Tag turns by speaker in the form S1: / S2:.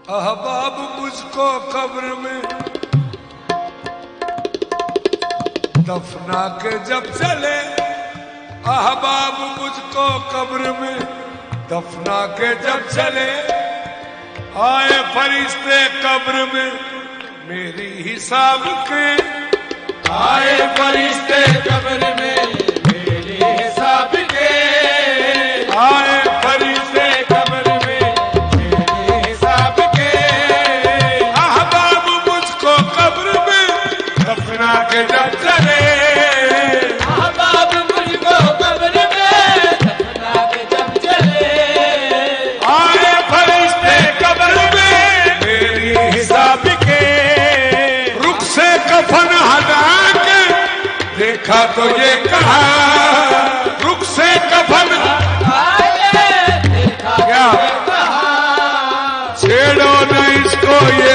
S1: अहबाब मुझको कब्र में दफना के जब चले, अहबाब मुझको कब्र में दफना के जब चले, आए फरिश्ते कब्र में मेरी हिसाब के,
S2: आए फरिश्ते कब्र में मेरे हिसाब के,
S1: आए फरिश्ते कब्र में
S2: मेरे हिसाब के,
S1: अहबाब मुझको कब्र में दफना के जब चले,
S2: अहबाब मुझको कब्र में दफना के जब चले,
S1: आए फरिश्ते कब्र में मेरी हिसाब के, रुख से कफन हटा के देखा तो ये कहा, रुख से कफन
S2: आए देखा
S1: क्या
S2: कहा,
S1: छेड़ो न इसको ये